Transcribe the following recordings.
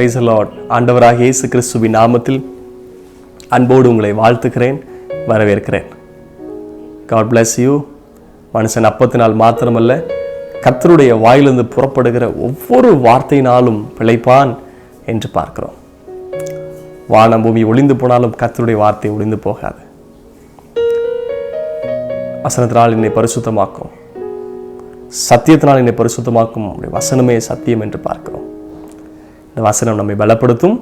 Praise the Lord. ஆண்டவராகிய இயேசு கிறிஸ்துவின் நாமத்தில் அன்போடு உங்களை வாழ்த்துகிறேன், வரவேற்கிறேன். God bless you. மனுஷன் அப்பத்தினால் மாத்திரமல்ல, கர்த்தருடைய வாயிலிருந்து புறப்படுகிற ஒவ்வொரு வார்த்தையினாலும் பிழைப்பான் என்று பார்க்கிறோம். வானம் பூமி ஒளிந்து போனாலும் கர்த்தருடைய வார்த்தை ஒளிந்து போகாது. வசனத்தினால் என்னை பரிசுத்தமாக்கும், சத்தியத்தினால் என்னை பரிசுத்தமாக்கும். வசனமே சத்தியம் என்று பார்க்கிறோம். இந்த வசனம் நம்மை பலப்படுத்தும்.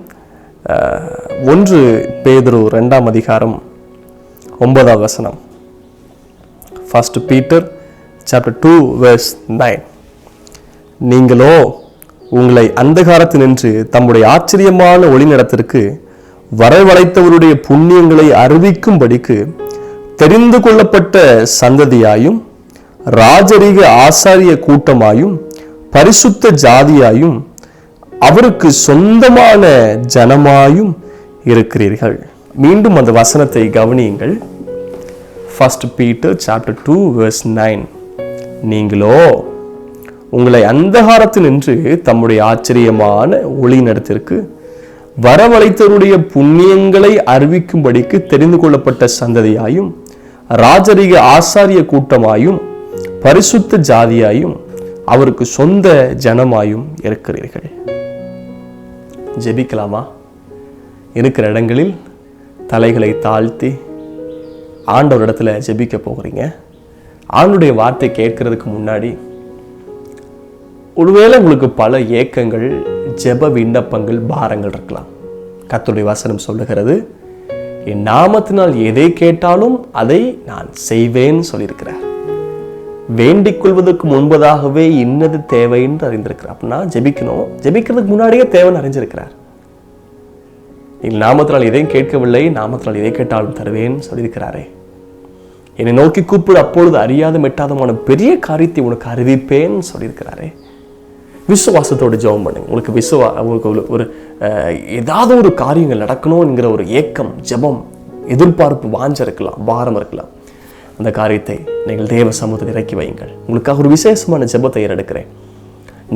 1 பேதுரு 2 அதிகாரம் 9 வசனம். 1 Peter chapter 2 verse 9. நீங்களோ உங்களை அந்தகாரத்தினின்று தம்முடைய ஆச்சரியமான ஒளிநடத்திற்கு வரவழைத்தவருடைய புண்ணியங்களை அறிவிக்கும்படிக்கு தெரிந்து கொள்ளப்பட்ட சந்ததியாயும் ராஜரீக ஆசாரிய கூட்டமாயும் பரிசுத்த ஜாதியாயும் அவருக்கு சொந்தமான ஜனமாயும் இருக்கிறீர்கள். மீண்டும் அந்த வசனத்தை கவனியுங்கள். 1 Peter chapter 2 verse 9. நீங்களோ உங்களை அந்தகாரத்தினின்று தம்முடைய ஆச்சரியமான ஒளிநடத்திற்கு வரவழைத்தவருடைய புண்ணியங்களை அறிவிக்கும்படிக்கு தெரிந்து கொள்ளப்பட்ட சந்ததியாயும் ராஜரீக ஆசாரிய கூட்டமாயும் பரிசுத்த ஜாதியாயும் அவருக்கு சொந்த ஜனமாயும் இருக்கிறீர்கள். ஜெபிக்கலாமா? இருக்கிற இடங்களில் தலைகளை தாழ்த்தி ஆண்டவரிடத்துல ஜெபிக்க போகிறீங்க. ஆண்டுடைய வார்த்தை கேட்கறதுக்கு முன்னாடி ஒருவேளை உங்களுக்கு பல ஏக்கங்கள், ஜெப விண்ணப்பங்கள், பாரங்கள் இருக்கலாம். கர்த்தருடைய வசனம் சொல்லுகிறது, என் நாமத்தினால் எதை கேட்டாலும் அதை நான் செய்வேன் சொல்லியிருக்கிறார். வேண்டிக் கொள்வதற்கு முன்பதாகவே இன்னது தேவை என்று அறிந்திருக்கிறார். அப்படின்னா ஜெபிக்கணும், ஜெபிக்கிறதுக்கு முன்னாடியே தேவைன்னு அறிஞ்சிருக்கிறார். என் நாமத்தினால் எதையும் கேட்கவில்லை, நாமத்தினால் எதை கேட்டாலும் தருவேன் சொல்லியிருக்கிறாரே. என்னை நோக்கி கூப்பிடு, அப்பொழுது அறியாத மெட்டாதமான பெரிய காரியத்தை உனக்கு அறிவிப்பேன் சொல்லியிருக்கிறாரே. விசுவாசத்தோடு ஜெபம் பண்ணுங்க. உங்களுக்கு ஒரு ஏதாவது ஒரு காரியங்கள் நடக்கணும் என்கிற ஒரு ஏக்கம், ஜெபம், எதிர்பார்ப்பு, வாஞ்சம் இருக்கலாம், பாரம் இருக்கலாம். அந்த காரியத்தை நீங்கள் தேவ சமூகத்தில் இறக்கி வையுங்கள். உங்களுக்காக ஒரு விசேஷமான ஜெபத்தை ஏறெடுக்கிறேன்.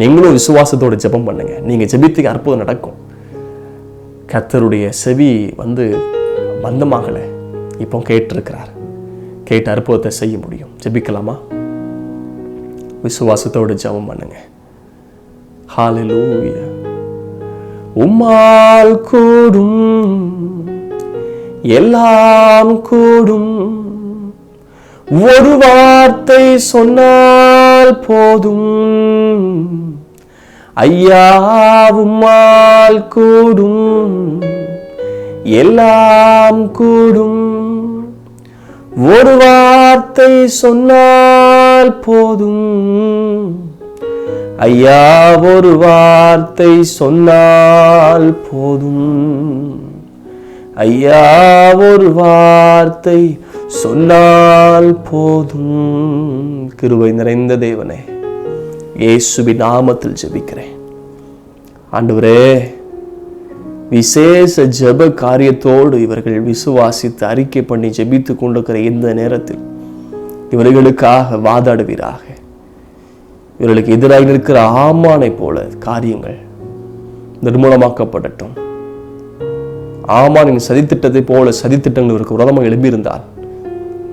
நீங்களும் விசுவாசத்தோடு ஜெபம் பண்ணுங்க. நீங்க ஜெபித்துக்கு அற்புதம் நடக்கும். கர்த்தருடைய செவி பந்தமாகல, இப்போ கேட்டிருக்கிறார். கேட்ட அற்புதத்தை செய்ய முடியும். ஜெபிக்கலாமா? விசுவாசத்தோடு ஜெபம் பண்ணுங்க. ஹல்லேலூயா. உம்மால் கூடும், எல்லாம் கூடும், ஒரு வார்த்தை சொன்னால் போதும். ஐயா உம்மால் கூடும், எல்லாம் கூடும், ஒரு வார்த்தை சொன்னால் போதும். ஐயா ஒரு வார்த்தை சொன்னால் போதும். ஐயா ஒரு வார்த்தை சொன்னால் போதும். கிருபை நிறைந்த தேவனே, இயேசுவின் நாமத்தில் ஜெபிக்கிறேன். ஆண்டவரே, விசேஷ ஜெப காரியத்தோடு இவர்கள் விசுவாசித்து அறிக்கை பண்ணி ஜெபித்து கொண்டிருக்கிற இந்த நேரத்தில் இவர்களுக்காக வாதாடுவீராக. இவர்களுக்கு எதிராக இருக்கிற ஆமானை போல காரியங்கள் நிர்மூலமாக்கப்படட்டும். ஆமானின் சதித்திட்டத்தை போல சதித்திட்டங்கள் இவருக்கு விரோதமாக எழும்பியிருந்தால்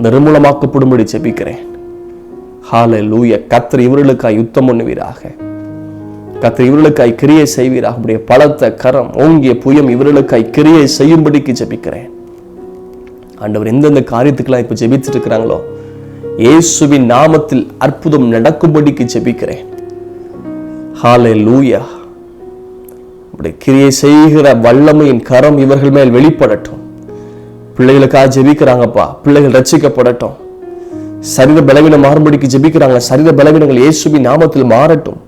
நிர்மூலமாக்கப்படும்படி ஜெபிக்கிறேன். ஹல்லேலூயா. கர்த்தர் இவர்களுக்காய் யுத்தம் பண்ணுவீராக. கர்த்தர் இவர்களுக்காய் கிரியை செய்வீராக. உடைய பலத்த கரம், ஓங்கிய புயம் இவர்களுக்காய் கிரியை செய்யும்படிக்கு ஜெபிக்கிறேன். ஆண்டவர் எந்தெந்த காரியத்துக்கெல்லாம் இப்ப ஜெபிச்சுட்டு இருக்கிறாங்களோ, இயேசுவின் நாமத்தில் அற்புதம் நடக்கும்படிக்கு ஜெபிக்கிறேன். ஹல்லேலூயா. உடைய கிரியை செய்கிற வல்லமையின் கரம் இவர்கள் மேல் வெளிப்படட்டும். பிள்ளைகளுக்காக ஜெபிக்கிறாங்கப்பா, பிள்ளைகள் ரட்சிக்கப்படட்டும். சரீர பலவீனம் மாறும்படிக்கு ஜெபிக்கிறாங்க. சரீர பலவீனங்கள் இயேசுவின் நாமத்தில் மாறட்டும்.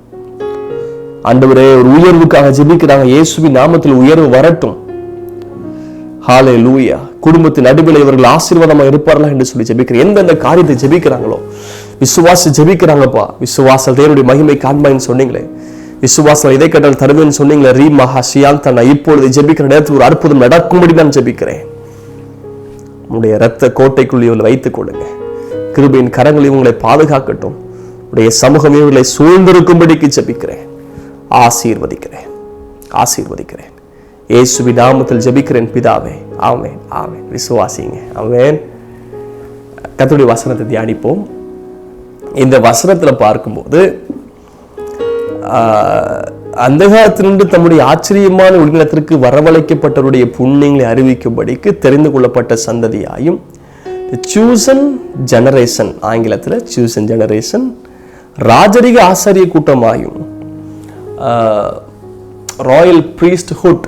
ஆண்டவரே, ஒரு உயர்வுக்காக ஜெபிக்கிறாங்க. இயேசுவின் நாமத்தில் உயர்வு வரட்டும். ஹல்லேலூயா. குடும்பத்தின் நடுவில் இவர்கள் ஆசீர்வாதமாக இருப்பார்களா என்று சொல்லி ஜெபிக்கிறேன். எந்தெந்த காரியத்தை ஜெபிக்கிறாங்களோ விசுவாசி ஜெபிக்கிறாங்கப்பா. விசுவாச தேவனுடைய மகிமை காண்பாயின்னு சொன்னீங்களே, விசுவாசம் இதை கேட்டால் தருவேன்னு சொன்னீங்களே. ரீ மகா சியாந்தா, நான் இப்பொழுது ஜெபிக்கிற நேரத்தில் ஒரு அற்புதம் நடக்கும்படி நான் ஜெபிக்கிறேன். உடைய இரத்த கோட்டைக்குள் இவங்களை வைத்துக் கொள்ளுங்க. கிருபையின் கரங்கள் இவங்களை பாதுகாக்கட்டும். உடைய சமூகம் இவர்களை சூழ்ந்திருக்கும்படிக்கு ஜெபிக்கிறேன், ஆசீர்வதிக்கிறேன். ஆசீர்வதிக்கிறேன். இயேசுவின் நாமத்தில் ஜெபிக்கிறேன் பிதாவே. ஆமென், ஆமென். விசுவாசிங்க. ஆமென். கர்த்தருடைய வசனத்தை தியானிப்போம். இந்த வசனத்தில் பார்க்கும்போது அந்தகாரத்திலிருந்து தம்முடைய ஆச்சரியமான ஒளிநிலத்திற்கு வரவழைக்கப்பட்டவருடைய புண்ணியங்களை அறிவிக்கும்படிக்கு தெரிந்து கொள்ளப்பட்ட சந்ததியாயும், சூசன் ஜெனரேஷன், ஆங்கிலத்தில் சூசன் ஜெனரேஷன், ராஜரிக ஆசாரிய கூட்டமாயும், ராயல் பிரீஸ்ட்ஹுட்,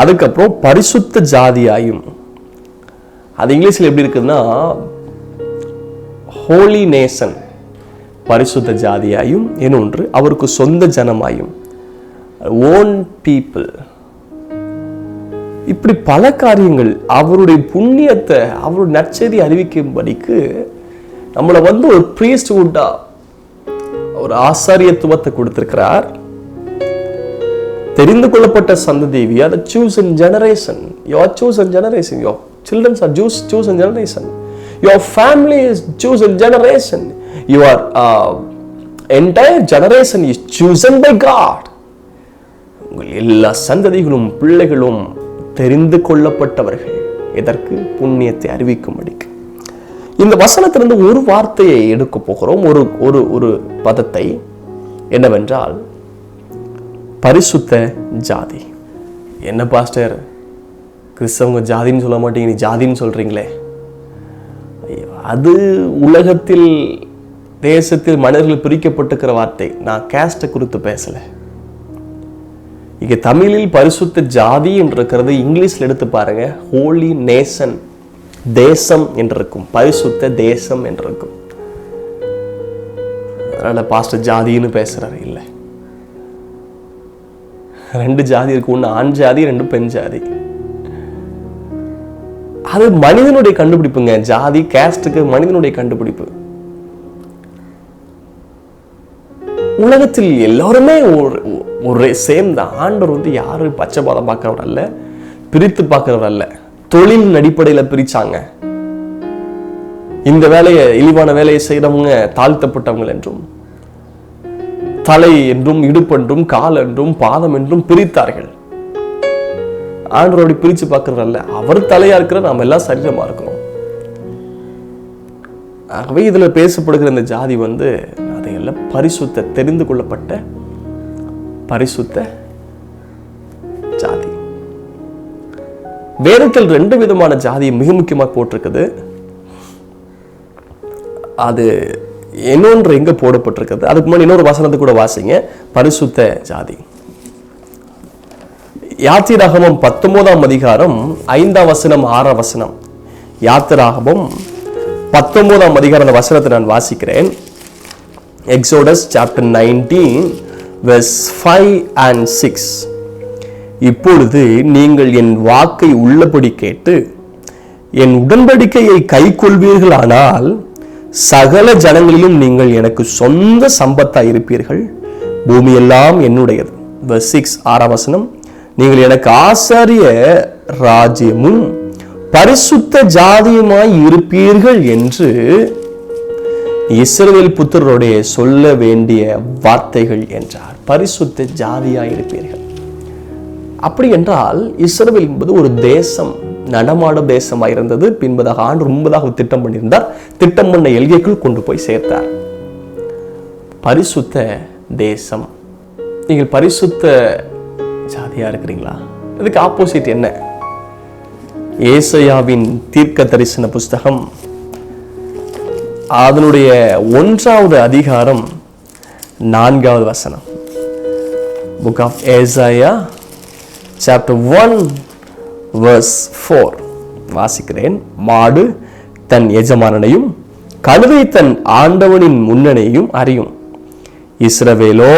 அதுக்கப்புறம் பரிசுத்த ஜாதியாயும், அது இங்கிலீஷில் எப்படி இருக்குதுன்னா ஹோலி நேஷன், பரிசுத்த ஜாதியாயும், இன்னொன்று அவருக்கு சொந்த ஜனமாயும், ஓன் பீப்புள். இப்படி பல காரியங்கள் அவருடைய புண்ணியத்தை, அவருடைய நற்செய்தி அறிவிக்கும்படிக்கு நம்மளை ஒரு பிரீஸ்ட்ஹுட்டா, ஒரு ஆசாரியத்துவத்தை கொடுத்திருக்கிறார். தெரிந்து கொள்ளப்பட்ட சந்ததி. We are the chosen generation. You are chosen generation. Your children are chosen generation. Your family is chosen generation. Your entire generation is chosen by God. உங்கள் எல்லா சந்ததிகளும் பிள்ளைகளும் தெரிந்து கொள்ளப்பட்டவர்கள். எதற்கு? புண்ணியத்தை அறிவிக்கும்படிக்கு. இந்த வசனத்திலிருந்து ஒரு வார்த்தையை எடுக்க போகிறோம், ஒரு பதத்தை. என்னவென்றால் பரிசுத்த ஜாதி. என்ன பாஸ்டர், கிறிஸ்தவங்க ஜாதின்னு சொல்ல மாட்டீங்க, நீ ஜாதின்னு சொல்றீங்களே? அது உலகத்தில், தேசத்தில் மனிதர்கள் பிரிக்கப்பட்டிருக்கிற வார்த்தை. நான் கேஸ்டை குறித்து பேசல. இங்க தமிழில் பரிசுத்த ஜாதி என்று இருக்கிறது. இங்கிலீஷ்ல எடுத்து பாருங்க, ஹோலி நேஷன், தேசம் என்றிருக்கும், பரிசுத்த தேசம் என்றிருக்கும். அதனால பாஸ்டர் ஜாதின்னு பேசுறாரு. இல்லை, ரெண்டு ஜாதி இருக்கு. ஒன்று ஆண் ஜாதி, ரெண்டு பெண் ஜாதி. அது மனிதனுடைய கண்டுபிடிப்புங்க. ஜாதி, கேஸ்டுக்கு மனிதனுடைய கண்டுபிடிப்பு. உலகத்தில் எல்லாருமே ஒரு சேம் தான். ஆண்டவர் யாரு பச்சை பாதம் பார்க்கிறவர் அல்ல, பிரித்து பார்க்கிறவர் அல்ல. தொழில் அடிப்படையில் பிரிச்சாங்க. இந்த வேலையை, இழிவான வேலையை செய்யறவங்க தாழ்த்தப்பட்டவங்க என்றும், தலை என்றும், இடுப்பு என்றும், கால் என்றும், பாதம் என்றும் பிரித்தார்கள். ஆண்டவரோட பிரிச்சு பார்க்கறது அல்ல. அவர் தலையா இருக்கிற நாம எல்லாம் சரீரமா இருக்கிறோம். ஆகவே இதுல பேசப்படுகிற இந்த ஜாதி அதையெல்லாம் பரிசுத்த, தெரிந்து கொள்ளப்பட்ட பரிசுத்த ஜாதி. வேதத்தில் ரெண்டு விதமான ஜாதியை மிக முக்கியமாக போட்டிருக்குது. அது இன்னொன்று எங்க போடப்பட்டிருக்கிறது, அதுக்கு முன்னாடி இன்னொரு வசனத்தை கூட வாசிங்க. பரிசுத்த ஜாதி. யாத்திராகமம் 19ஆம் அதிகாரம் 5ஆம் வசனம் 6ஆம் வசனம். யாத்திராகமம் 19ஆம் அதிகாரம் அந்த வசனத்தை நான் வாசிக்கிறேன். Exodus chapter 19 verse 5 and 6. இப்பொழுது நீங்கள் என் வாக்கை உள்ளபடி கேட்டு என் உடன்படிக்கையை கைக்கொள்வீர்களானால் சகல ஜனங்களிலும் நீங்கள் எனக்கு சொந்த சம்பத்தாய் இருப்பீர்கள். பூமியெல்லாம் என்னுடையது. verse 6 6ஆம் வசனம். நீங்கள் எனக்கு ஆசாரிய ராஜ்யமும் பரிசுத்த ஜாதியுமாய் இருப்பீர்கள் என்று இஸ்ரவேல் புத்திரருடைய சொல்ல வேண்டிய வார்த்தைகள் என்றார். பரிசுத்த ஜாதியாய் இருப்பீர்கள். அப்படி என்றால் இஸ்ரவேல் என்பது ஒரு தேசம், நடமாடும் தேசமாக இருந்தது. பின்பதாக ஆண்டு முன்பதாக திட்டம் பண்ணியிருந்தார். திட்டம் பண்ண எல்கைக்குள் கொண்டு போய் சேர்த்தார். பரிசுத்த தேசம். நீங்கள் பரிசுத்த ஜாதியா இருக்கிறீங்களா? இதுக்கு ஆப்போசிட் என்ன? ஏசாயாவின் தீர்க்க தரிசன புஸ்தகம் அதனுடைய 1வது அதிகாரம் 4வது வசனம். புக் ஆஃப் ஏசாயா சாப்டர் 1 verse 4 வாசிக்கிறேன். மாடு தன் எஜமானனையும் கழுதை தன் ஆண்டவனின் முன்னணியையும் அறியும். இஸ்ரவேலோ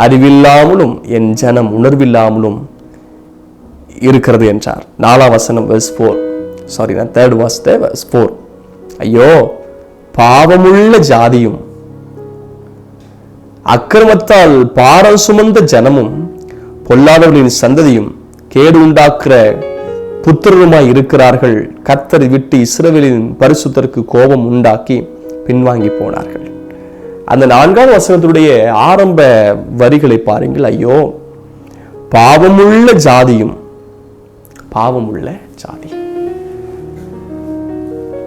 அறிவில்லாமலும் என் ஜனம் உணர்வில்லாமலும் இருக்கிறது என்றார். 4ஆம் வசனம் verse 4. சாரி, நான் 3rd வாசித்த verse 4. ஐயோ, பாவமுள்ள ஜாதியும் அக்கிரமத்தால் பாரம் சுமந்த ஜனமும் பொல்லாதவர்களின் சந்ததியும் கேடு உண்டாக்குற புத்திரருமாய் இருக்கிறார்கள். கர்த்தரை விட்டு இஸ்ரவேலின் பரிசுத்தருக்கு கோபம் உண்டாக்கி பின்வாங்கி போனார்கள். அந்த 4ஆம் வசனத்துடைய ஆரம்ப வரிகளை பாருங்கள். ஐயோ, பாவமுள்ள ஜாதியும். பாவமுள்ள ஜாதி.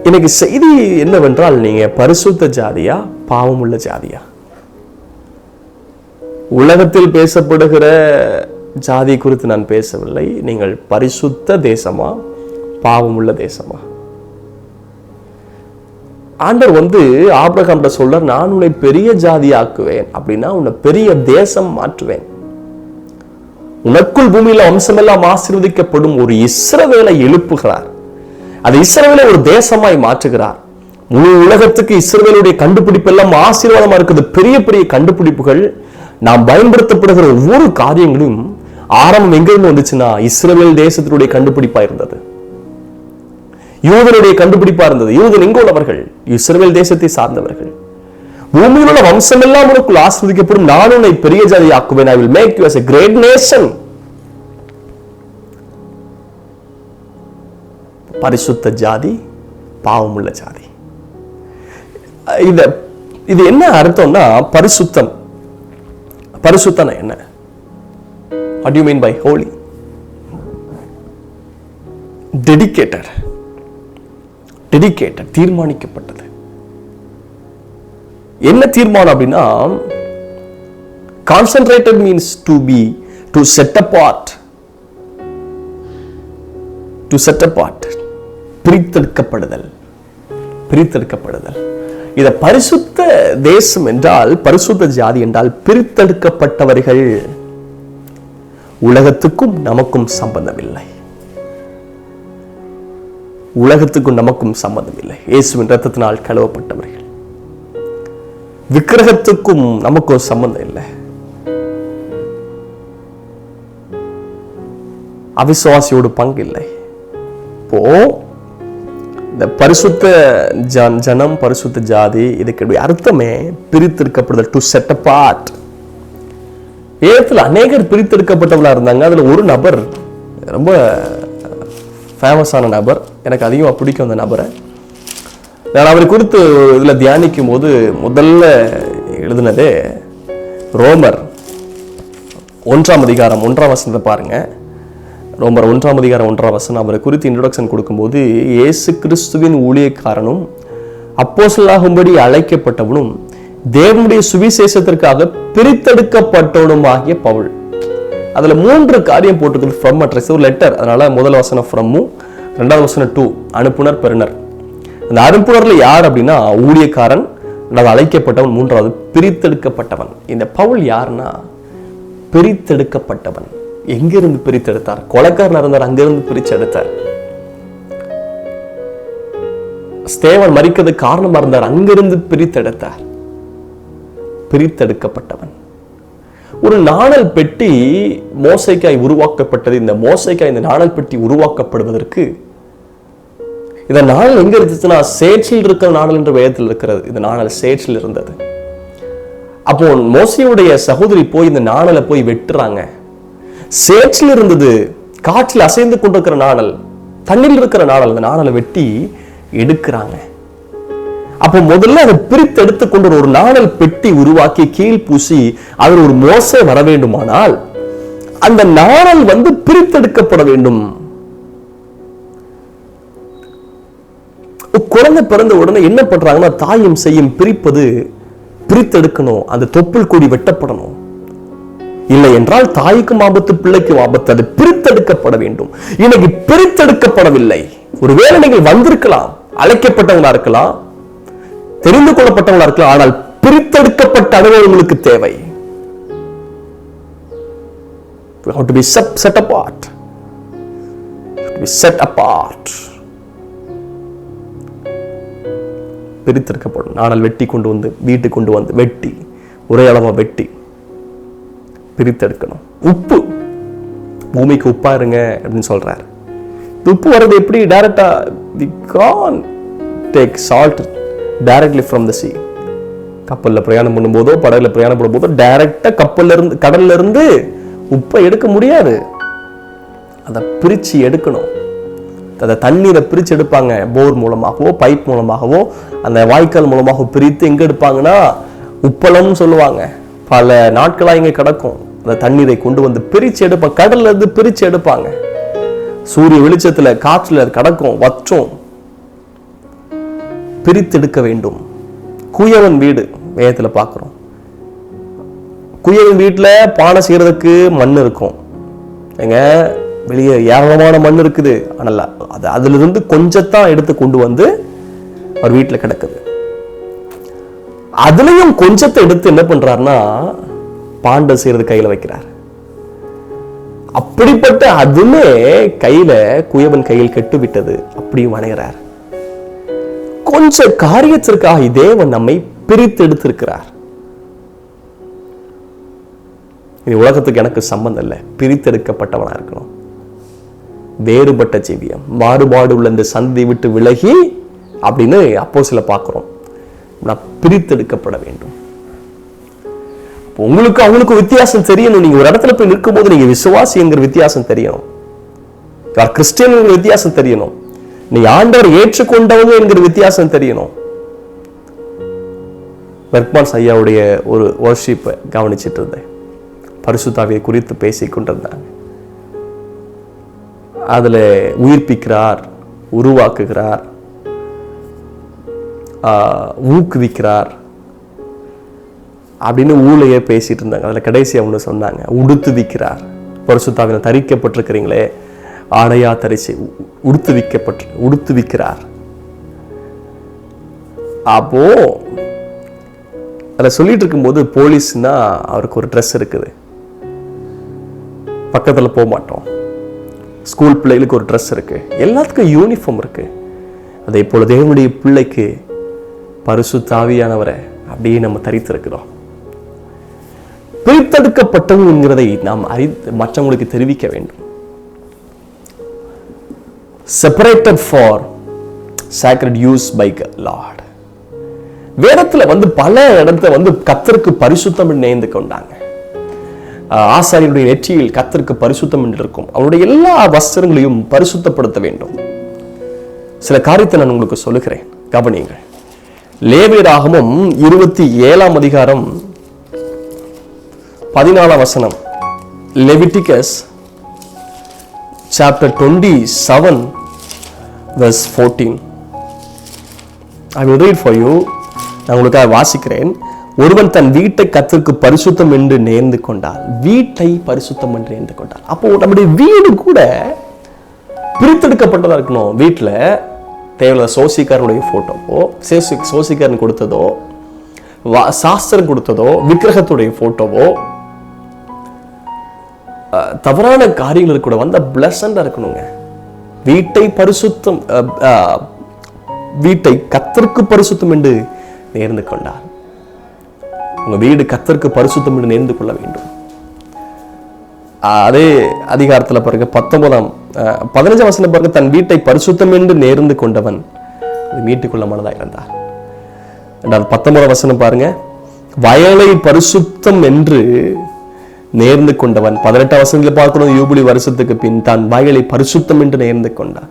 எனக்கு செய்தி என்னவென்றால், நீங்க பரிசுத்த ஜாதியா பாவமுள்ள ஜாதியா? உலகத்தில் பேசப்படுகிற ஜாதி குறித்து நான் பேசவில்லை. நீங்கள் பரிசுத்த தேசமா பாவமுள்ள தேசமா? ஆண்டவர் ஆபிரகாம்கிட்ட சொல்றார், நான் உன்னை பெரிய ஜாதி ஆக்குவேன். அப்படின்னா உன்னை பெரிய தேசம் மாற்றுவேன். உனக்குள் பூமியில வம்சமெல்லாம் ஆசீர்வதிக்கப்படும் ஒரு இஸ்ரவேலை எழுப்புகிறார். அது இஸ்ரவேலை ஒரு தேசமாய் மாற்றுகிறார். முழு உலகத்துக்கு இஸ்ரவேலுடைய கண்டுபிடிப்பு எல்லாம் ஆசீர்வாதமா இருக்குது. பெரிய பெரிய கண்டுபிடிப்புகள், நாம் பயன்படுத்தப்படுகிற ஒவ்வொரு காரியங்களும் ஆரம்பம் எங்கிருந்து வந்துச்சுன்னா இஸ்ரவேல் தேசத்தினுடைய கண்டுபிடிப்பா இருந்தது. யூதனுடைய கண்டுபிடிப்பா இருந்தது. யூதன் எங்க உள்ளவர்கள்? இஸ்ரவேல் தேசத்தை சார்ந்தவர்கள். பூமியில் உள்ள வம்சம் எல்லாம் உனக்குள் ஆசீர்வதிக்கப்படும். நான் உன்னை பெரிய ஜாதி ஆக்குவேன். I will make you as a great nation. பரிசுத்த ஜாதி, பாவமுள்ள ஜாதி. இது என்ன அர்த்தம்னா, பரிசுத்தம். பரிசுத்தம் என்ன? What do you mean by holy? Dedicated. தீர்மானிக்கப்பட்டது. என்ன தீர்மானம் அப்படின்னா, concentrated means to set apart. பிரித்தெடுக்கப்படுதல். இத பரிசுத்த தேசம் என்றால், பரிசுத்த ஜாதி என்றால் பிரித்தெடுக்கப்பட்டவர்கள். உலகத்துக்கும் நமக்கும் சம்பந்தம் இல்லை. இயேசுவின் இரத்தத்தினால் கழுவப்பட்டவர்கள். விக்கிரகத்துக்கும் நமக்கும் சம்பந்தம் இல்லை. அவிசுவாசியோடு பங்கு இல்லை. இப்போ இந்த பரிசுத்த ஜனம், பரிசுத்த ஜாதி, இதுக்கு அர்த்தமே பிரித்தெடுக்கப்படுதல், டு செட் அபார்ட். வேதத்தில் அநேகர் பிரித்தெடுக்கப்பட்டவர்களா இருந்தாங்க. அதுல ஒரு நபர் ரொம்ப ஃபேமஸான நபர், எனக்கு அதிகமாக பிடிக்கும் அந்த நபரை. நான் அவரை குறித்து இதில் தியானிக்கும் போது முதல்ல எழுதினதே ரோமர் 1ஆம் அதிகாரம் 1ஆம் வசனத்தை பாருங்க. ரோமர் 1ஆம் அதிகாரம் 1ஆம் வசனம். அவரை குறித்து இன்ட்ரோடக்ஷன் கொடுக்கும்போது, இயேசு கிறிஸ்துவின் ஊழியக்காரனும் அப்போஸ்தலனாகும்படி அழைக்கப்பட்டவனும் தேவனுடைய சுவிசேஷத்திற்காக பிரித்தெடுக்கப்பட்டவனும் ஆகிய பவுல். அதுல 3 காரியம் போட்டுக்கிறது. ஃப்ரம் அட்ரஸ், ஒரு லெட்டர். அதனால முதல் வசனம் ஃப்ரம்மும், 2வது வசனம் டு, அனுப்புனர் பெறுநர். அந்த அனுப்புனர்ல யார் அப்படின்னா ஊழியக்காரன், அழைக்கப்பட்டவன், 3வது பிரித்தெடுக்கப்பட்டவன். இந்த பவுல் யாருன்னா பிரித்தெடுக்கப்பட்டவன். எங்கிருந்து பிரித்தெடுத்தார்? கொலைக்காரன் இருந்தார், அங்கிருந்து பிரிச்செடுத்தார். ஸ்தேவன் மரிக்கிறதுக்கு காரணமா இருந்தார், அங்கிருந்து பிரித்தெடுத்தார். பிரித்தெடுக்கப்பட்டவன். ஒரு நாணல் பெட்டி மோசைக்காய் உருவாக்கப்பட்டது. இந்த நாணல் பெட்டி உருவாக்கப்படுவதற்கு இந்த நாணல் எங்க இருந்துச்சுன்னா சேற்றில் இருக்கிற நாணல் என்று வேதத்தில் இருக்கிறது. இந்த நாணல் சேற்றில் இருந்தது. அப்போ மோசையுடைய சகோதரி போய் இந்த நாணலை போய் வெட்டுறாங்க. சேற்றில் இருந்தது, காற்றில் அசைந்து கொண்டிருக்கிற நாணல், தண்ணில் இருக்கிற நாணல். இந்த நாணலை வெட்டி எடுக்கிறாங்க. அப்போ முதல்ல அதை பிரித்து எடுத்துக்கொண்டு ஒரு நாணல் பெட்டி உருவாக்கி கீழ் பூசி அதில் ஒரு மோசை வர வேண்டுமானால் அந்த நாணல் பிரித்தெடுக்கப்பட வேண்டும். குழந்தை பிறந்த உடனே என்ன பண்றாங்கன்னா, தாயும் செய்யும் பிரிப்பது, பிரித்தெடுக்கணும். அந்த தொப்புள் கொடி வெட்டப்படணும். இல்லை என்றால் தாய்க்கும் ஆபத்து, பிள்ளைக்கும் ஆபத்து. அது பிரித்தெடுக்கப்பட வேண்டும். இன்னைக்கு பிரித்தெடுக்கப்படவில்லை. ஒருவேளை நீங்கள் வந்திருக்கலாம், அழைக்கப்பட்டவங்களா இருக்கலாம், தெரிந்து கொள்ளப்பட்டவங்களா இருக்கலாம், ஆனால் பிரித்தெடுக்கப்பட்ட அனுபவம் உங்களுக்கு தேவை. We have to be set apart. Set apart. பிரித்தெடுக்கப்படும். நாணல் வெட்டி கொண்டு வந்து வீட்டுக்கு கொண்டு வந்து வெட்டி ஒரே அளவா வெட்டி பிரித்தெடுக்கணும். உப்பு, பூமிக்கு உப்பா இருங்க அப்படின்னு சொல்றாரு. உப்பு வர்றது எப்படி? டைரக்டா we can't take salt directly from the sea. கப்பல்ல பிரயாணம் பண்ணும்போதோ படகுல பிரயாணம் பண்ணும்போதோ டைரக்டா கப்பல்ல இருந்து, கடல்ல இருந்து உப்பை எடுக்க முடியாது. அதை பிரிச்சு எடுக்கணும். அந்த தண்ணீரை பிரிச்சு எடுப்பாங்க. போர் மூலமாகவோ பைப் மூலமாகவோ அந்த வாய்க்கால் மூலமாக பிரித்து எங்க எடுப்பாங்கன்னா உப்பளம் சொல்லுவாங்க. பல நாட்களா இங்க கிடக்கும். அந்த தண்ணீரை கொண்டு வந்து பிரிச்சு எடுப்பாங்க. கடல்ல இருந்து பிரிச்சு எடுப்பாங்க. சூரிய வெளிச்சத்துல காற்றுல கடக்கும், வற்றும். பிரித்தெடுக்க வேண்டும். குயவன் வீடு வேதத்துல பார்க்கிறோம். குயவன் வீட்டுல பானை செய்யறதுக்கு மண் இருக்கும். எங்க வெளியே ஏராளமான மண் இருக்குது. ஆனால் அதுல இருந்து கொஞ்சத்தான் எடுத்து கொண்டு வந்து அவர் வீட்டுல கிடக்குது. அதுலயும் கொஞ்சத்தை எடுத்து என்ன பண்றாருன்னா பாண்டை செய்யறது கையில வைக்கிறார். அப்படிப்பட்ட அதுமே கையில குயவன் கையில் கெட்டு விட்டது. அப்படியும் வணைகிறார். கொஞ்ச காரியத்திற்காக தேவன் நம்மை பிரித்து எடுத்திருக்கிறார். இது உலகத்துக்கு எனக்கு சம்பந்தம் இல்லை. பிரித்தெடுக்கப்பட்டவனா இருக்கணும். வேறுபட்ட ஜீவியம், மாறுபாடு உள்ள இந்த சந்தை விட்டு விலகி அப்படின்னு அப்போஸ்தலர்ல பார்க்கிறோம். நான் பிரித்தெடுக்கப்பட வேண்டும். உங்களுக்கு அவங்களுக்கு வித்தியாசம் தெரியணும். நீங்க ஒரு இடத்துல போய் நிற்கும் போது நீங்க விசுவாசிங்கிற வித்தியாசம் தெரியணும். கிறிஸ்டியன் வித்தியாசம் தெரியணும். நீ ஆண்டவர் ஏற்றுக்கொண்டவங்க என்கிற வித்தியாசம் தெரியணும். பெர்க்மான்ஸ் ஐயாவுடைய ஒரு வர்ஷிப்பை கவனிச்சிட்டு இருந்தேன். பரிசுத்த ஆவியை குறித்து பேசிக் கொண்டிருந்தாங்க. அதுல உயிர்ப்பிக்கிறார், உருவாக்குகிறார், ஊக்குவிக்கிறார் அப்படின்னு ஊழையே பேசிட்டு இருந்தாங்க. அதுல கடைசி அவங்க சொன்னாங்க, உடுத்துவிக்கிறார். பரிசுத்த ஆவியில தரிக்கப்பட்டிருக்கிறீங்களே, ஆடையா தரிசி உடுத்துவிக்கிறார். அப்போ அதை சொல்லிட்டு இருக்கும்போது போலீஸ்னா அவருக்கு ஒரு ட்ரெஸ் இருக்குது, பக்கத்துல போக மாட்டோம். ஸ்கூல் பிள்ளைகளுக்கு ஒரு ட்ரெஸ் இருக்கு, எல்லாத்துக்கும் யூனிஃபார்ம் இருக்கு. அதே போல தேவனுடைய பிள்ளைக்கு பரிசுத்த ஆவியானவரை அப்படியே நம்ம தரித்திருக்கிறோம். பிரித்தெடுக்கப்பட்டவங்க என்கிறதை நாம் மற்றவங்களுக்கு தெரிவிக்க வேண்டும். Separated for sacred use by Lord. வேதத்துல பல இடத்துல கர்த்தருக்கு பரிசுத்தம் நேர்ந்து கொண்டாங்க. ஆசாரியனுடைய நெற்றியில் கர்த்தருக்கு பரிசுத்தம் என்று இருக்கும். அவருடைய எல்லா வஸ்திரங்களையும் பரிசுத்தப்படுத்த வேண்டும். சில காரியத்தை நான் உங்களுக்கு சொல்லுகிறேன், கவனியுங்கள். லேவியராகமம் 27 அதிகாரம் 14 வசனம். Leviticus chapter 27 verse 14. I will read for you. நான் உங்களுக்காக வாசிக்கிறேன். ஒருவன் தன் வீட்டை கர்த்தருக்கு பரிசுத்தம் என்று நேர்ந்து கொண்டார். வீட்டை பரிசுத்தம் என்று நேர்ந்து கொண்டார். அப்போ நம்முடைய வீடு கூட பிரித்தெடுக்கப்பட்டதா இருக்கணும். வீட்டுல தேவையில்ல சோசிக்காரனுடைய போட்டோவோ, சோசிக்காரன் கொடுத்ததோ, சாஸ்திரம் கொடுத்ததோ, விக்கிரகத்துடைய போட்டோவோ, தவறான காரியங்களுக்கு கூட பிளஸண்டா இருக்கணுங்க. வீட்டை பரிசுத்தம், வீட்டை கர்த்தருக்கு பரிசுத்தம் என்று நேர்ந்து கொண்டார். உங்க வீடு கர்த்தருக்கு பரிசுத்தம் என்று நேர்ந்து கொள்ள வேண்டும். அதே அதிகாரத்துல பாருங்க 15 வசனம் பாருங்க. தன் வீட்டை பரிசுத்தம் என்று நேர்ந்து கொண்டவன் மீட்டுக்கொள்ள மனதா இருந்தார். 19 வசனம் பாருங்க. வயலை பரிசுத்தம் என்று நேர்ந்து கொண்டவன். 18 வசனத்துல பார்க்கணும். யூபிலி வருஷத்துக்கு பின் தான் வயலை பரிசுத்தம் என்று நேர்ந்து கொண்டான்.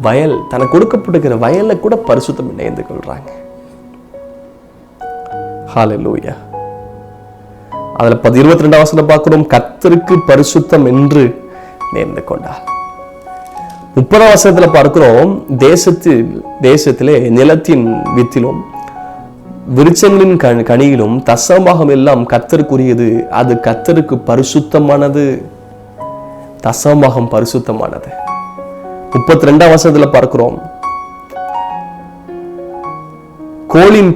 வயல் தனக்கு கொடுக்கப்பட்டிருக்கிற வயலை கூட பரிசுத்தம் நேர்ந்து கொள்றாங்க. ஹல்லேலூயா. அதுல 22 வசனம் பார்க்கிறோம். கர்த்தருக்கு பரிசுத்தம் என்று நேர்ந்து கொண்டார். 30 வசனத்துல பார்க்கிறோம். தேசத்திலே நிலத்தின் வித்திலும் விருட்சங்களின் கனியிலும் தசமபாகம் எல்லாம் கர்த்தருக்குரியது, அது கர்த்தருக்கு பரிசுத்தமானது. தசமபாகம் பரிசுத்தமானது. 32 வசனத்துல பார்க்கிறோம். கோலின்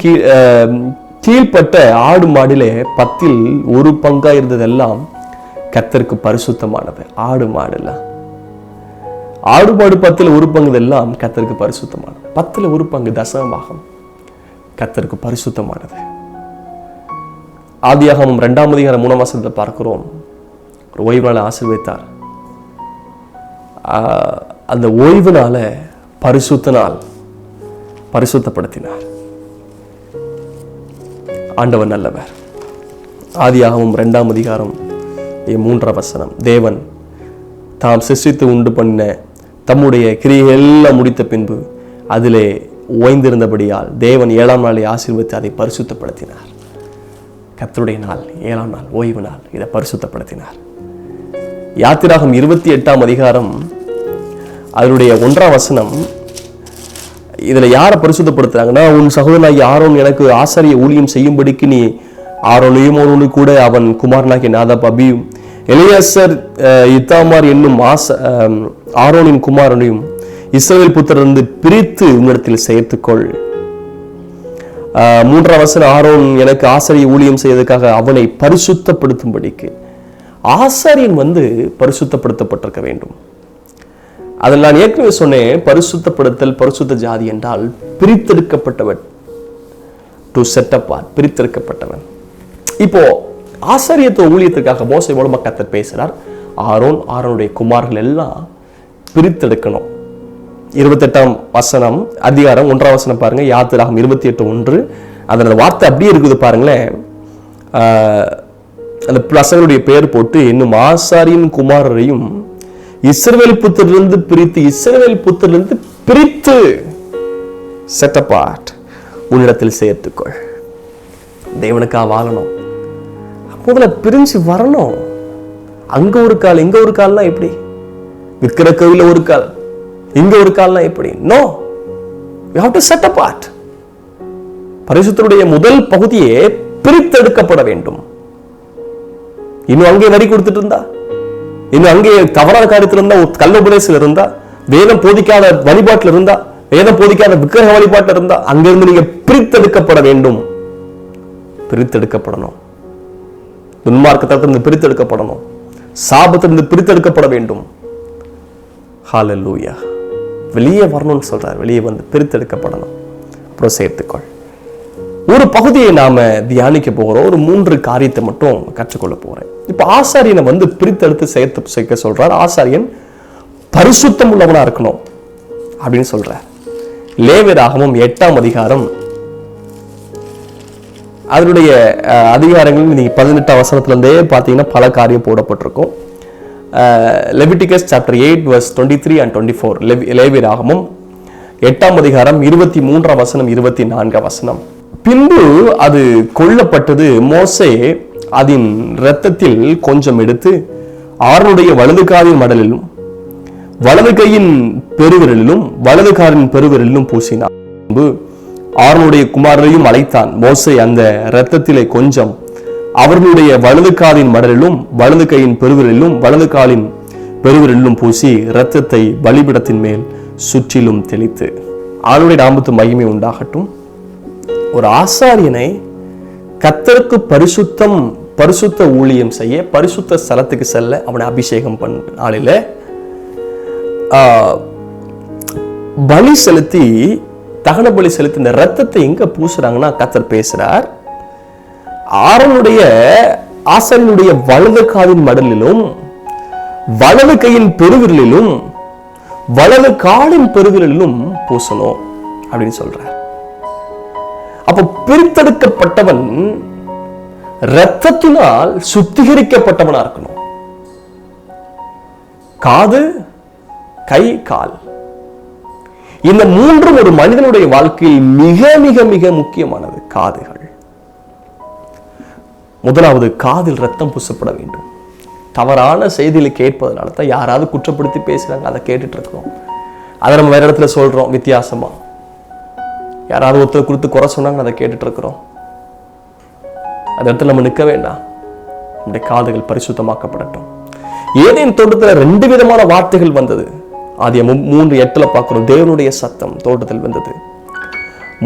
கீழ்பட்ட ஆடு மாடிலே 10ல் 1 பங்கா இருந்ததெல்லாம் கர்த்தருக்கு பரிசுத்தமானது. ஆடு மாடுலாம், ஆடு மாடு 10ல் 1 பங்கு எல்லாம் கர்த்தருக்கு பரிசுத்தமானது. 10ல் 1 பங்கு தசமபாகம் கர்த்தருக்கு பரிசுத்தமானது. ஆதியாகமம் 2 அதிகாரம் 3 வசனத்தை பார்க்கிறோம். ஒரு ஓய்வு நாளை ஆசீர்வதித்தார். அந்த ஓய்வுனால பரிசுத்த நாள் பரிசுத்தப்படுத்தினார். ஆண்டவர் நல்லவர். ஆதியாகமம் 2 அதிகாரம் 3 வசனம். தேவன் தாம் சிருஷ்டித்து உண்டு பண்ண தம்முடைய கிரியைகள் எல்லாம் முடித்த பின்பு அதிலே ஓய்ந்திருந்தபடியால் தேவன் 7ஆம் நாளை ஆசீர்வதித்து அதை பரிசுத்தப்படுத்தினார். கர்த்தருடைய நாள், 7ஆம் நாள், ஓய்வு நாள், இதை பரிசுத்தப்படுத்தினார். யாத்திராகம் 28ஆம் அதிகாரம் அதனுடைய 1ஆம் வசனம், இதுல யாரை பரிசுத்தப்படுத்துறாங்கன்னா, உன் சகோதரனாகிய ஆரோன் எனக்கு ஆசாரிய ஊழியம் செய்யும்படிக்கு நீ ஆரோனையும் அவனோடு கூட அவன் குமாரனாகிய நாதாப் அபியும் எலியாசர் இத்தாமார் என்னும் ஆரோனின் குமாரனையும் இஸ்ரவேல் புத்திரரிலிருந்து பிரித்து உங்களிடத்தில் சேர்த்துக்கொள். 3ஆம் வசனம், ஆரோன் எனக்கு ஆசாரிய ஊழியம் செய்வதற்காக அவனை பரிசுத்தப்படுத்தும்படிக்கு. ஆசாரியன் பரிசுத்தப்படுத்தப்பட்டிருக்க வேண்டும். அதில் நான் ஏற்கனவே சொன்னேன், பரிசுத்தப்படுத்தல், பரிசுத்த ஜாதி என்றால் பிரித்தெடுக்கப்பட்டவன், டு செட் அப்பார்ட், பிரித்தெடுக்கப்பட்டவன். இப்போ ஆசாரியத்துவ ஊழியத்திற்காக மோசே மூலமா கர்த்தர் பேசுறார். ஆரோனுடைய குமார்கள் எல்லாம் பிரித்தெடுக்கணும். 28ஆம் வசனம் அதிகாரம் 1ஆம் வசனம் பாருங்க, யாத்திராகம் 28:1. அதனோட வார்த்தை அப்படியே இருக்குது பாருங்களேன். அந்த பசங்களுடைய பெயர் போட்டு, இன்னும் ஆசாரியின் குமாரரையும் இஸ்ரவேல் புத்திரரிலிருந்து பிரித்து செட் அபார்ட், உன்னிடத்தில் சேர்த்துக்கொள். தேவனுக்காக வாழணும், முதல்ல பிரிஞ்சு வரணும். அங்க ஒரு கால் இங்க ஒரு கால்னா எப்படி? விற்கிற கோவில ஒரு கால் இங்க ஒரு கால்னா எப்படி? No, we have to set apart. பரிசுத்தருடைய முதல் பகுதியே பிரித்தெடுக்கப்பட வேண்டும். இன்னும் அங்கே வரி கொடுத்துட்டு இருந்தா, இன்னும் அங்கே தவறான காரியத்தில் இருந்தா, கள்ள உபதேசத்தில் இருந்தா, வேதம் போதிக்காத வழிபாட்டில் இருந்தா, வேதம் போதிக்காத விக்கிரக வழிபாட்டில் இருந்தா, அங்கிருந்து நீங்க பிரித்தெடுக்கப்பட வேண்டும். பிரித்தெடுக்கப்படணும். துன்மார்க்கத்திலிருந்து பிரித்தெடுக்கப்படணும். சாபத்திலிருந்து பிரித்தெடுக்கப்பட வேண்டும். ஹல்லேலூயா. வெளியே வரணும்னு சொல்றார். வெளியே வந்து பிரித்தெடுக்கப்படணும். அப்புறம் சேர்த்துக்கொள். ஒரு பகுதியை நாம தியானிக்க போகிறோம். ஒரு 3 காரியத்தை மட்டும் கற்றுக்கொள்ள போறேன். இப்ப ஆசாரியனை பிரித்தெடுத்து சேர்க்க சொல்றார். ஆசாரியன் பரிசுத்தம் உள்ளவனா இருக்கணும் அப்படின்னு சொல்றார். லேவியராகமம் 8ஆம் அதிகாரம் அதனுடைய அதிகாரங்கள் நீங்க 18ஆம் வசனத்துல இருந்தே பாத்தீங்கன்னா பல காரியம் போடப்பட்டிருக்கும். Leviticus chapter 8 verse 23 and 24. லேவியராகமம் 8ஆம் அதிகாரம் 23ஆம் வசனம் 24ஆம் வசனம். பின்பு அது கொல்லப்பட்டது. மோசே அதன் இரத்தத்தில் கொஞ்சம் எடுத்து ஆரோனுடைய வலது காலின் மடலிலும் வலது கையின் பெருவிரலிலும் வலது காலின் பெருவிரலிலும் பூசினார். ஆரோனுடைய குமாரரையும் அழைத்தான். மோசே அந்த இரத்தத்திலே கொஞ்சம் அவர்களுடைய வலது காலின் மடலிலும் வலது கையின் பெருவிரலிலும் வலது காலின் பெருவிரலிலும் பூசி இரத்தத்தை பலிபீடத்தின் மேல் சுற்றிலும் தெளித்து. ஆளுடைய நாமத்து மகிமை உண்டாகட்டும். ஒரு ஆசாரியனை கர்த்தருக்கு பரிசுத்த ஊழியம் செய்ய, பரிசுத்த ஸ்தலத்துக்கு செல்ல அவனை அபிஷேகம் பண்ண நாளில பலி செலுத்தி, தகன பலி செலுத்தி இந்த ரத்தத்தை எங்க பூசுறாங்கன்னா, கர்த்தர் பேசுறார். ஆசாரியனுடைய வலது காலின் மடலிலும் வலது கையின் பெருவிரலிலும் வலது காலின் பெருவிரலிலும் பூசணும் அப்படின்னு சொல்றார். அப்ப பிரித்தெடுக்கப்பட்டவன் இரத்தத்தினால் சுத்திகரிக்கப்பட்டவனா இருக்கணும். காது, கை, கால், இந்த 3 ஒரு மனிதனுடைய வாழ்க்கையில் மிக மிக மிக முக்கியமானது. காதுகள், முதலாவது காதில் ரத்தம் பூசப்பட வேண்டும். தவறான செய்திகளை கேட்பதனால தான் யாராவது குற்றப்படுத்தி பேசுறாங்க, அதை கேட்டுட்டு இருக்கிறோம். அதை நம்ம வேற இடத்துல சொல்றோம் வித்தியாசமா. யாராவது ஒருத்தர் கொடுத்து குறை சொன்னாங்க, அதை கேட்டுட்டு இருக்கிறோம். அந்த இடத்துல நம்ம நிற்க வேண்டாம். நம்முடைய காதுகள் பரிசுத்தமாக்கப்படட்டும். ஏதேன் தோட்டத்துல 2 விதமான வார்த்தைகள் வந்தது. ஆதியாகமம் 3:8 பார்க்கிறோம். தேவனுடைய சத்தம் தோட்டத்தில் வந்தது.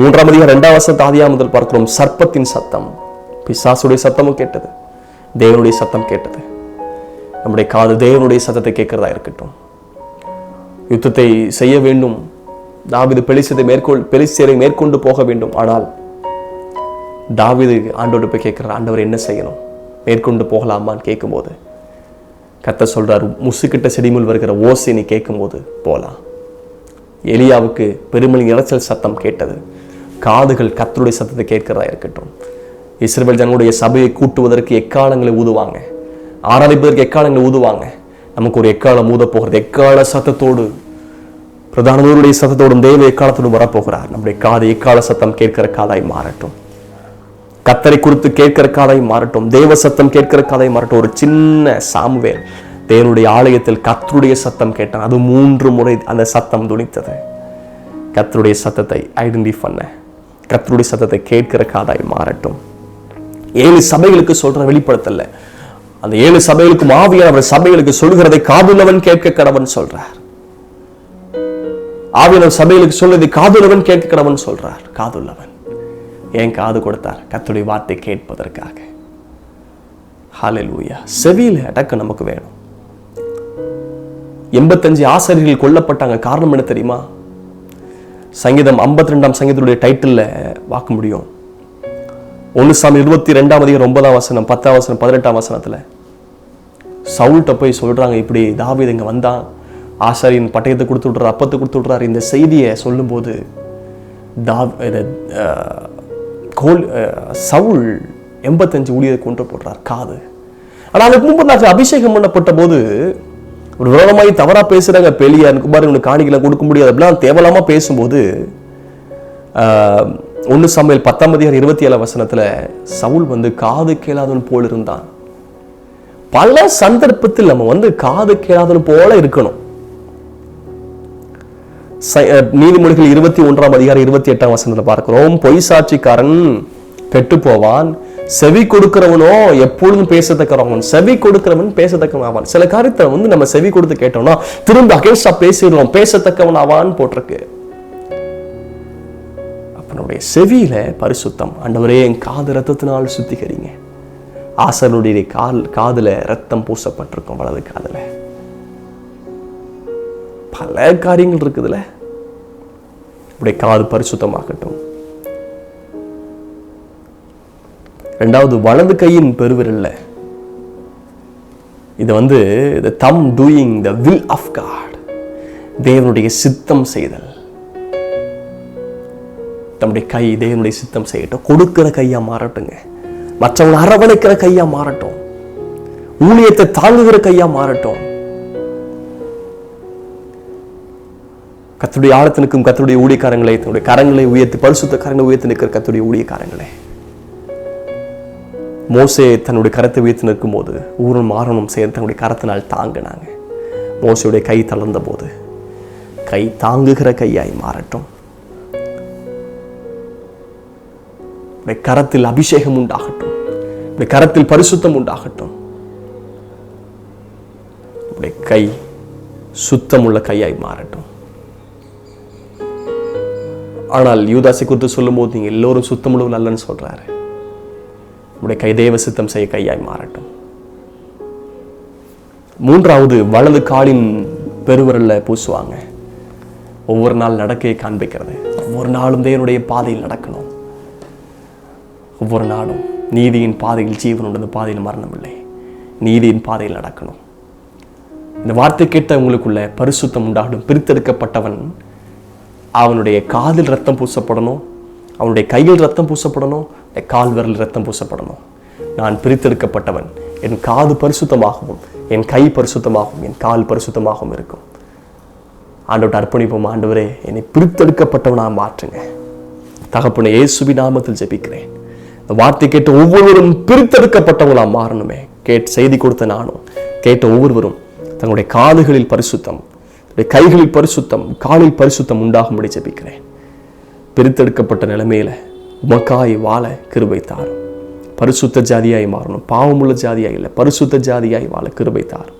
3ஆம் அதிகாரம் 2ஆம் வசனத்தை ஆதியாகமத்தில் பார்க்கிறோம். சர்ப்பத்தின் சத்தம், பிசாசுடைய சத்தமும் கேட்டது, தேவனுடைய சத்தம் கேட்டது. நம்முடைய காது தேவனுடைய சத்தத்தை கேட்கிறதா இருக்கட்டும். யுத்தத்தை செய்ய வேண்டும். தாவீது பெலிஸ்தியரை மேற்கொண்டு போக வேண்டும். ஆனால் தாவீது ஆண்டவரை போய் கேட்கிறார், ஆண்டவர் என்ன செய்யணும், மேற்கொண்டு போகலாமான்னு கேட்கும்போது கர்த்தர் சொல்றார், முசுக்கிட்ட செடிமுள் வருகிற ஓசை நீ கேட்கும்போது போலாம். எலியாவுக்கு பெருமளி இரைச்சல் சத்தம் கேட்டது. காதுகள் கர்த்தருடைய சத்தத்தை கேட்கிறதா இருக்கட்டும். இஸ்ரவேல் ஜனங்களுடைய சபையை கூட்டுவதற்கு எக்காலங்களை ஊதுவாங்க, ஆராதிப்பதற்கு எக்காலங்களை ஊதுவாங்க. நமக்கு ஒரு எக்காலம் ஊத போகிறது. எக்கால சத்தத்தோடு, பிரதானவருடைய சத்தத்தோடும் தேவ எக்காலத்தோடும் வரப்போகிறார். நம்முடைய காது எக்கால சத்தம் கேட்கிற காதாய் மாறட்டும். கர்த்தரை குறித்து கேட்கிற காதை மாறட்டும், தேவ சத்தம் கேட்கிற காதை மாறட்டும். ஒரு சின்ன சாமுவேல் தேவனுடைய ஆலயத்தில் கர்த்தருடைய சத்தம் கேட்டான். அது 3 முறை அந்த சத்தம் துணித்தது. கர்த்தருடைய சத்தத்தை ஐடென்டிஃபை பண்ண, கர்த்தருடைய சத்தத்தை கேட்கிற காதாய் மாறட்டும். 7 சபைகளுக்கு சொல்ற வெளிப்படுத்தல, அந்த 7 சபைகளுக்கும் ஆவியானவர் சபைகளுக்கு சொல்கிறதை காதுள்ளவன் கேட்க கடவன் சொல்றார். ஆவியானவர் சபைகளுக்கு சொல்றதை காதுள்ளவன் கேட்க கடவன் சொல்றார். காதுள்ளவன் ஏன் காது கொடுத்தார்? கர்த்தருடைய வார்த்தை கேட்பதற்காக. ஹல்லேலூயா. செவியில அடக்கம் நமக்கு வேணும். 85 ஆசாரியர்கள் கொல்லப்பட்டாங்க. காரணம் என்ன தெரியுமா? சங்கீதம் 52ஆம் சங்கீதத்துடைய டைட்டில்ல பார்க்க முடியும். 1 சாமுவேல் 22ஆம் அதிகாரம் 9ஆம் வசனம், 10ஆம் வசனம், 18ஆம் வசனத்துல சவுல்கிட்ட போய் சொல்றாங்க, இப்படி தாவீது இங்க வந்தான், ஆசாரியின் பட்டயத்தை கொடுத்து விடுறாரு, அப்பத்தை கொடுத்து விடுறாரு. இந்த செய்தியை சொல்லும்போது சவுல் 85 ஊழியரை கொண்டு போடுறார் காது. ஆனா அதுக்கு முன்பு அபிஷேகம் பண்ணப்பட்ட போது ஒரு விரோதமாய் தவறா பேசுறாங்க. பெலியா குமார் இவனுக்கு காணிக்கலாம் கொடுக்க முடியாது அப்படிலாம் தேவலாமா பேசும்போது 1 சாமுவேல் 10ஆம் அதிகாரம் 27ஆம் வசனத்துல சவுல் காது கேளாதவன் போல் இருந்தான். பல சந்தர்ப்பத்தில் நம்ம காது கேளாதவன் போல இருக்கணும். நீதிமொழிகள் 21ஆம் அதிகாரம் 28ஆம் வசனத்துல பார்க்கிறோம், பொய் சாட்சிக்காரன் கெட்டு போவான், செவி கொடுக்கிறவனோ எப்பொழுதும் பேசத்தக்கவன். செவி கொடுக்கிறவன் பேசத்தக்கவன் ஆவான். சில காரியத்தை நம்ம செவி கொடுத்து கேட்டோம்னா திரும்ப அகேன்ஸ்டா பேசிடுவோம், பேசத்தக்கவன் ஆவான்னு போட்டிருக்கு. அப்பனுடைய செவியில பரிசுத்தம். ஆண்டவரே என் காது ரத்தத்தினால் சுத்திகரிங்க. ஆசாரியனுடைய காதுல ரத்தம் பூசப்பட்டிருக்கும், வலது காதுல. பல காரியங்கள் இருக்குதுல. இப்படி காது பரிசுத்தமாகட்டும். 2வது வலது கையின் பெருவிரல்ல இது the thumb doing the will of God, தேவனுடைய சித்தம் செய்தல். நம்முடைய கை தேவனுடைய சித்தம் செய்யட்டும். கொடுக்கிற கையா மாறட்டுங்க. மற்றவங்களை அரவணைக்கிற கையா மாறட்டும். ஊழியத்தை தாங்குகிற கையா மாறட்டும். கர்த்தருடைய ஆலயத்திற்கும் கர்த்தருடைய ஊழியக்காரங்களை தன்னுடைய கரங்களை உயர்த்தி, பரிசுத்த கரங்களை உயர்த்தி நிற்கிற கர்த்தருடைய ஊழியக்காரங்களே, மோசே தன்னுடைய கரத்தை உயர்த்தி நிற்கும் போது ஊரும் மாறனும் சேர்ந்து தன்னுடைய கரத்தினால் தாங்கினாங்க. மோசையுடைய கை தளர்ந்த போது கை தாங்குகிற கையாய் மாறட்டும். கரத்தில் அபிஷேகம் உண்டாகட்டும். கரத்தில் பரிசுத்தம் உண்டாகட்டும். கை சுத்தமுள்ள கையாய் மாறட்டும். ஆனால் யூதாசை குறித்து சொல்லும் போது நீங்க எல்லோரும் சுத்தமுள்ளவர்கள் அல்லன்னு சொல்றாரு. உடைய கை தேவ சித்தம் செய்ய கையாய் மாறட்டும். 3வது வலது காலின் பெருவிரல்ல பூசுவாங்க. ஒவ்வொரு நாள் நடக்கையை காண்பிக்கிறது. ஒவ்வொரு நாளும் தேவனுடைய பாதையில் நடக்கணும். ஒவ்வொரு நாளும் நீதியின் பாதையில் ஜீவன் உண்டு, பாதையில் மரணம் இல்லை. நீதியின் பாதையில் நடக்கணும். இந்த வார்த்தை கேட்ட உங்களுக்குள்ள பரிசுத்தம் உண்டாகணும். பிரித்தெடுக்கப்பட்டவன் அவனுடைய காதில் ரத்தம் பூசப்படணும், அவனுடைய கையில் ரத்தம் பூசப்படணும், கால் விரல் ரத்தம் பூசப்படணும். நான் பிரித்தெடுக்கப்பட்டவன், என் காது பரிசுத்தமாகவும் என் கை பரிசுத்தமாகவும் என் கால் பரிசுத்தமாகவும் இருக்கும். ஆண்டவர்கிட்ட அர்ப்பணிப்போம். ஆண்டவரே, என்னை பிரித்தெடுக்கப்பட்டவனா மாற்றுங்க. தகப்பனே, இயேசுவின் நாமத்தில் ஜெபிக்கிறேன். இந்த வார்த்தை கேட்ட ஒவ்வொருவரும் பிரித்தெடுக்கப்பட்டவங்களா மாறணுமே. செய்தி கொடுத்த நானும் கேட்ட ஒவ்வொருவரும் தங்களுடைய காதுகளில் பரிசுத்தம், கைகளில் பரிசுத்தம், காலில் பரிசுத்தம் உண்டாகும்படி ஜெபிக்கிறேன். பிரித்தெடுக்கப்பட்ட நிலைமையில உமக்காய் வாழ கிருபை தாரும். பரிசுத்த ஜாதியாய் மாறணும். பாவமுள்ள ஜாதியாய் இல்லை, பரிசுத்த ஜாதியாய் வாழ கிருபை தாரும்.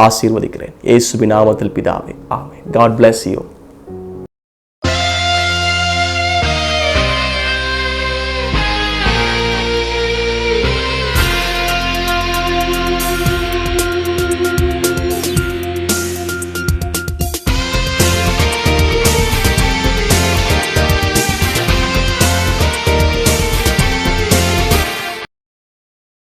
ஆசீர்வதிக்கிறேன் இயேசுவின் நாமத்தில் பிதாவே, ஆமென். God bless you.